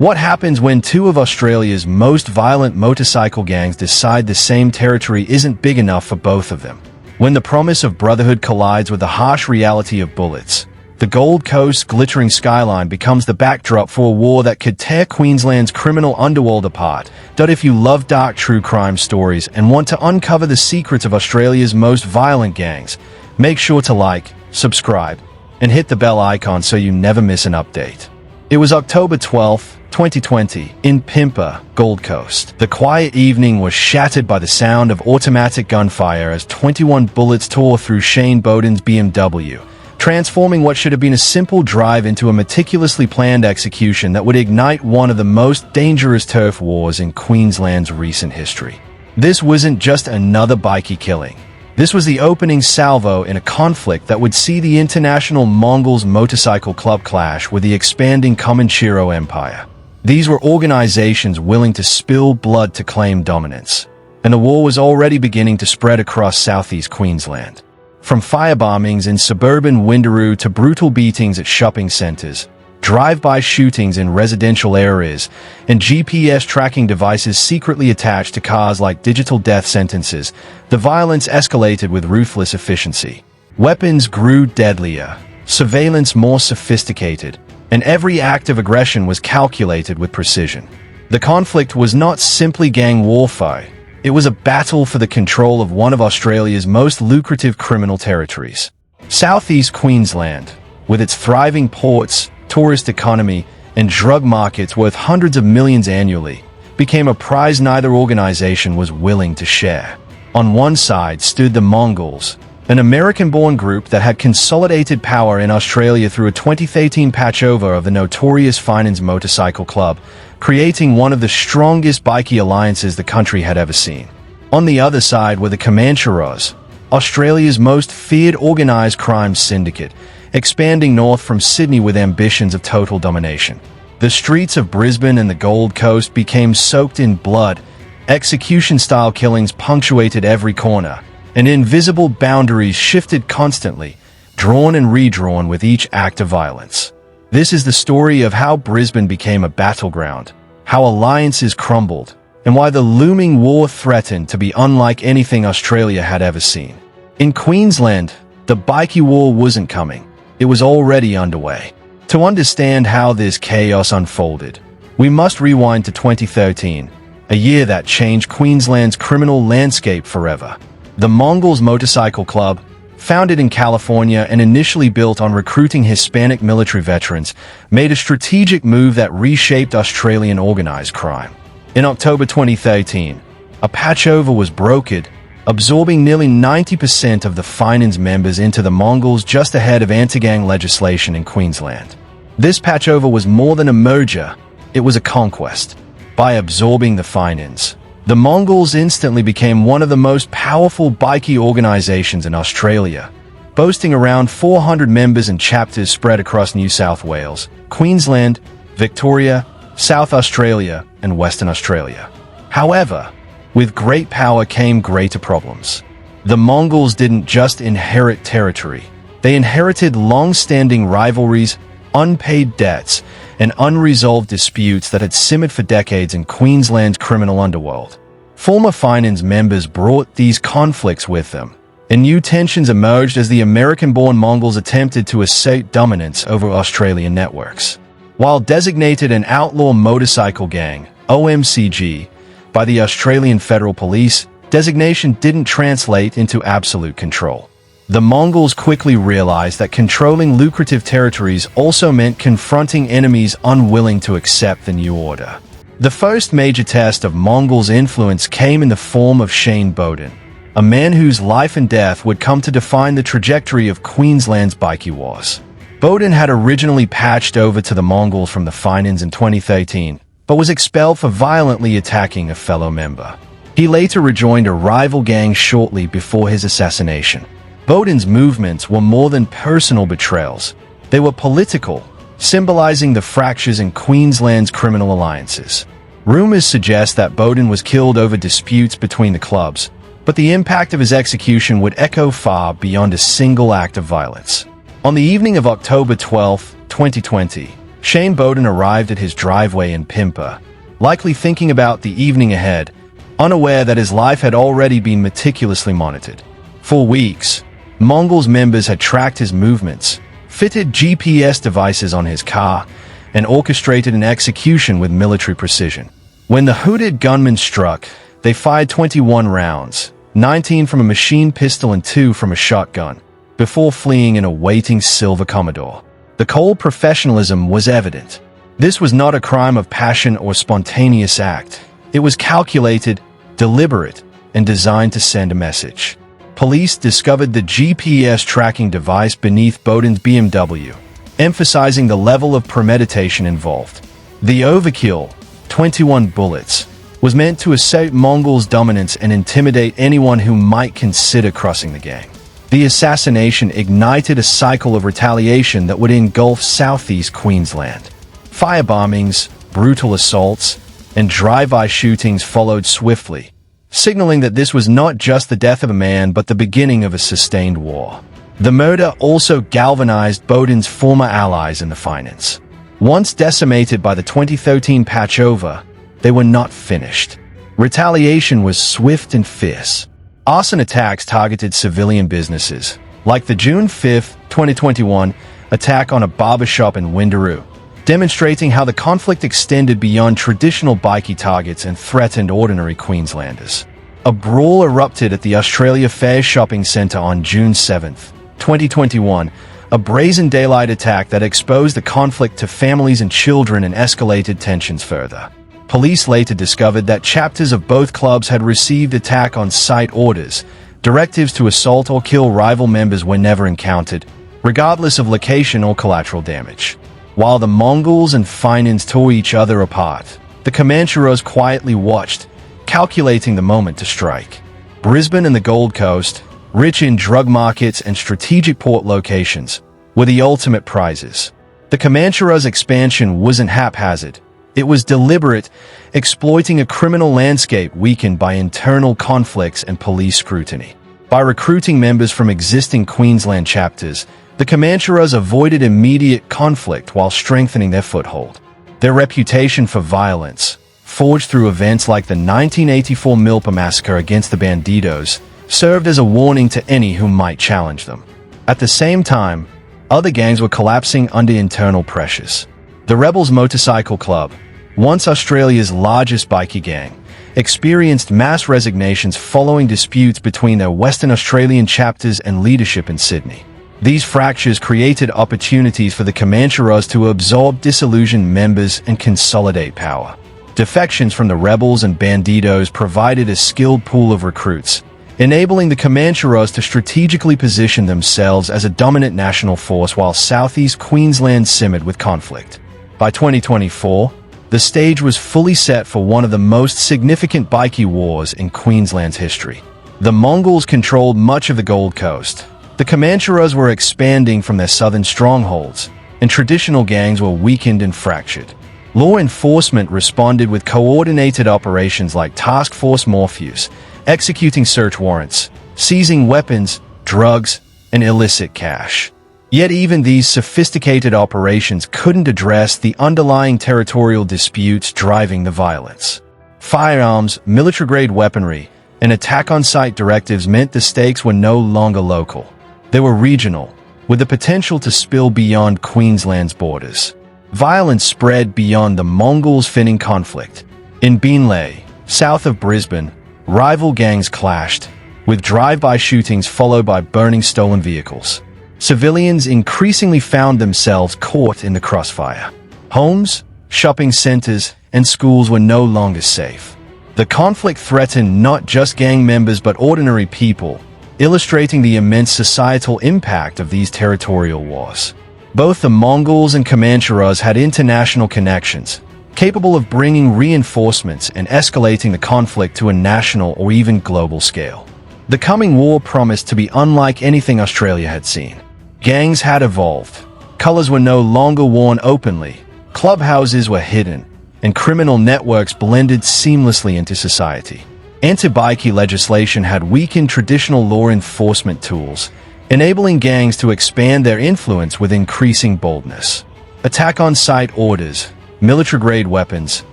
What happens when two of Australia's most violent motorcycle gangs decide the same territory isn't big enough for both of them? When the promise of brotherhood collides with the harsh reality of bullets, the Gold Coast's glittering skyline becomes the backdrop for a war that could tear Queensland's criminal underworld apart. If you love dark true crime stories and want to uncover the secrets of Australia's most violent gangs, make sure to like, subscribe, and hit the bell icon so you never miss an update. It was October 12, 2020, in Pimper, Gold Coast. The quiet evening was shattered by the sound of automatic gunfire as 21 bullets tore through Shane Bowden's BMW, transforming what should have been a simple drive into a meticulously planned execution that would ignite one of the most dangerous turf wars in Queensland's recent history. This wasn't just another Bikey killing. This was the opening salvo in a conflict that would see the international Mongols Motorcycle Club clash with the expanding Comanchero empire. These were organizations willing to spill blood to claim dominance, and the war was already beginning to spread across Southeast Queensland. From firebombings in suburban Windaroo to brutal beatings at shopping centers, drive-by shootings in residential areas, and GPS tracking devices secretly attached to cars like digital death sentences, the violence escalated with ruthless efficiency. Weapons grew deadlier, surveillance more sophisticated, and every act of aggression was calculated with precision. The conflict was not simply gang warfare. It was a battle for the control of one of Australia's most lucrative criminal territories. Southeast Queensland, with its thriving ports, tourist economy, and drug markets worth hundreds of millions annually, became a prize neither organization was willing to share. On one side stood the Mongols, an American-born group that had consolidated power in Australia through a 2013 patchover of the notorious Mongols Motorcycle Club, creating one of the strongest Bikey alliances the country had ever seen. On the other side were the Comancheros, Australia's most feared organized crime syndicate, expanding north from Sydney with ambitions of total domination. The streets of Brisbane and the Gold Coast became soaked in blood, execution-style killings punctuated every corner, and invisible boundaries shifted constantly, drawn and redrawn with each act of violence. This is the story of how Brisbane became a battleground, how alliances crumbled, and why the looming war threatened to be unlike anything Australia had ever seen. In Queensland, the Bikey War wasn't coming. It was already underway. To understand how this chaos unfolded, we must rewind to 2013, a year that changed Queensland's criminal landscape forever. The Mongols Motorcycle Club, founded in California and initially built on recruiting Hispanic military veterans, made a strategic move that reshaped Australian organized crime. In October 2013, a patchover was brokered, absorbing nearly 90% of the Mongols members into the Mongols just ahead of anti-gang legislation in Queensland. This patchover was more than a merger, it was a conquest. By absorbing the Mongols, the Mongols instantly became one of the most powerful Bikey organizations in Australia, boasting around 400 members and chapters spread across New South Wales, Queensland, Victoria, South Australia, and Western Australia. However, with great power came greater problems. The Mongols didn't just inherit territory, they inherited long-standing rivalries, unpaid debts, and unresolved disputes that had simmered for decades in Queensland's criminal underworld. Former Mongols members brought these conflicts with them, and new tensions emerged as the American-born Mongols attempted to assert dominance over Australian networks. While designated an outlaw motorcycle gang, OMCG, by the Australian Federal Police, designation didn't translate into absolute control. The Mongols quickly realized that controlling lucrative territories also meant confronting enemies unwilling to accept the new order. The first major test of Mongols' influence came in the form of Shane Bowden, a man whose life and death would come to define the trajectory of Queensland's Bikey Wars. Bowden had originally patched over to the Mongols from the Mongols in 2013, but was expelled for violently attacking a fellow member. He later rejoined a rival gang shortly before his assassination. Bowden's movements were more than personal betrayals. They were political, symbolizing the fractures in Queensland's criminal alliances. Rumors suggest that Bowden was killed over disputes between the clubs, but the impact of his execution would echo far beyond a single act of violence. On the evening of October 12, 2020, Shane Bowden arrived at his driveway in Pimper, likely thinking about the evening ahead, unaware that his life had already been meticulously monitored. For weeks, Mongols members had tracked his movements, fitted GPS devices on his car, and orchestrated an execution with military precision. When the hooded gunman struck, they fired 21 rounds, 19 from a machine pistol and 2 from a shotgun, before fleeing in a waiting silver Commodore. The cold professionalism was evident. This was not a crime of passion or spontaneous act. It was calculated, deliberate, and designed to send a message. Police discovered the GPS tracking device beneath Bowden's BMW, emphasizing the level of premeditation involved. The overkill, 21 bullets, was meant to assert Mongols' dominance and intimidate anyone who might consider crossing the gang. The assassination ignited a cycle of retaliation that would engulf Southeast Queensland. Firebombings, brutal assaults, and drive-by shootings followed swiftly, signaling that this was not just the death of a man but the beginning of a sustained war. The murder also galvanized Bowden's former allies in the finance. Once decimated by the 2013 patchover, they were not finished. Retaliation was swift and fierce. Arson attacks targeted civilian businesses, like the June 5, 2021 attack on a barbershop in Windaroo, demonstrating how the conflict extended beyond traditional Bikey targets and threatened ordinary Queenslanders. A brawl erupted at the Australia Fair Shopping Centre on June 7, 2021, a brazen daylight attack that exposed the conflict to families and children and escalated tensions further. Police later discovered that chapters of both clubs had received attack-on-site orders. Directives to assault or kill rival members were never encountered, regardless of location or collateral damage. While the Mongols and Finans tore each other apart, the Comancheros quietly watched, calculating the moment to strike. Brisbane and the Gold Coast, rich in drug markets and strategic port locations, were the ultimate prizes. The Comancheros' expansion wasn't haphazard. It was deliberate, exploiting a criminal landscape weakened by internal conflicts and police scrutiny. By recruiting members from existing Queensland chapters, the Comancheros avoided immediate conflict while strengthening their foothold. Their reputation for violence, forged through events like the 1984 Milpa massacre against the Bandidos, served as a warning to any who might challenge them. At the same time, other gangs were collapsing under internal pressures. The Rebels Motorcycle Club, once Australia's largest bikie gang, experienced mass resignations following disputes between their Western Australian chapters and leadership in Sydney. These fractures created opportunities for the Comancheros to absorb disillusioned members and consolidate power. Defections from the Rebels and Bandidos provided a skilled pool of recruits, enabling the Comancheros to strategically position themselves as a dominant national force while Southeast Queensland simmered with conflict. By 2024, the stage was fully set for one of the most significant Bikey wars in Queensland's history. The Mongols controlled much of the Gold Coast. The Comancheros were expanding from their southern strongholds, and traditional gangs were weakened and fractured. Law enforcement responded with coordinated operations like Task Force Morpheus, executing search warrants, seizing weapons, drugs, and illicit cash. Yet even these sophisticated operations couldn't address the underlying territorial disputes driving the violence. Firearms, military-grade weaponry, and attack-on-site directives meant the stakes were no longer local. They were regional, with the potential to spill beyond Queensland's borders. Violence spread beyond the Mongols-Finning conflict. In Beenleigh, south of Brisbane, rival gangs clashed, with drive-by shootings followed by burning stolen vehicles. Civilians increasingly found themselves caught in the crossfire. Homes, shopping centers, and schools were no longer safe. The conflict threatened not just gang members but ordinary people, illustrating the immense societal impact of these territorial wars. Both the Mongols and Comancheros had international connections, capable of bringing reinforcements and escalating the conflict to a national or even global scale. The coming war promised to be unlike anything Australia had seen. Gangs had evolved. Colors were no longer worn openly. Clubhouses were hidden, and criminal networks blended seamlessly into society. Anti-Bikey legislation had weakened traditional law enforcement tools, enabling gangs to expand their influence with increasing boldness. Attack-on-site orders, military-grade weapons,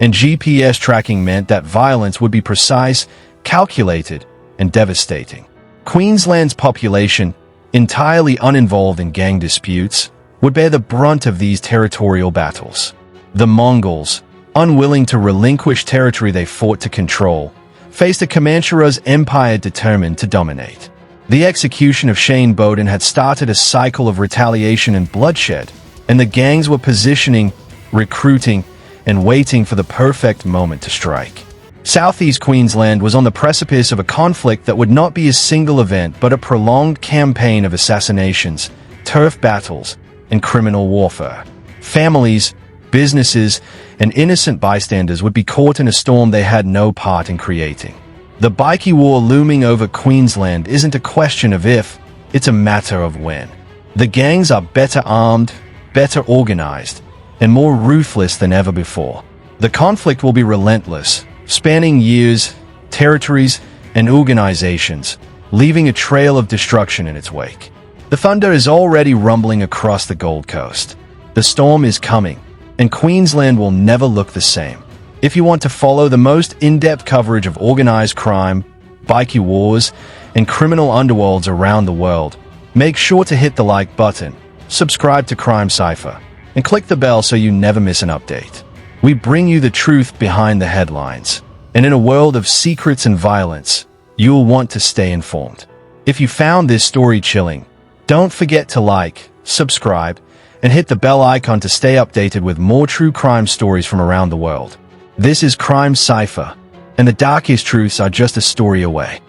and GPS tracking meant that violence would be precise, calculated, and devastating. Queensland's population, entirely uninvolved in gang disputes, would bear the brunt of these territorial battles. The Mongols, unwilling to relinquish territory they fought to control, faced a Comancheros empire determined to dominate. The execution of Shane Bowden had started a cycle of retaliation and bloodshed, and the gangs were positioning, recruiting, and waiting for the perfect moment to strike. Southeast Queensland was on the precipice of a conflict that would not be a single event but a prolonged campaign of assassinations, turf battles, and criminal warfare. Families, businesses, and innocent bystanders would be caught in a storm they had no part in creating. The Bikey War looming over Queensland isn't a question of if, it's a matter of when. The gangs are better armed, better organized, and more ruthless than ever before. The conflict will be relentless, spanning years, territories, and organizations, leaving a trail of destruction in its wake. The thunder is already rumbling across the Gold Coast. The storm is coming, and Queensland will never look the same. If you want to follow the most in-depth coverage of organized crime, Bikey wars, and criminal underworlds around the world, make sure to hit the like button, subscribe to Crime Cipher, and click the bell so you never miss an update. We bring you the truth behind the headlines, and in a world of secrets and violence, you'll want to stay informed. If you found this story chilling, don't forget to like, subscribe, and hit the bell icon to stay updated with more true crime stories from around the world. This is Crime Cipher, and the darkest truths are just a story away.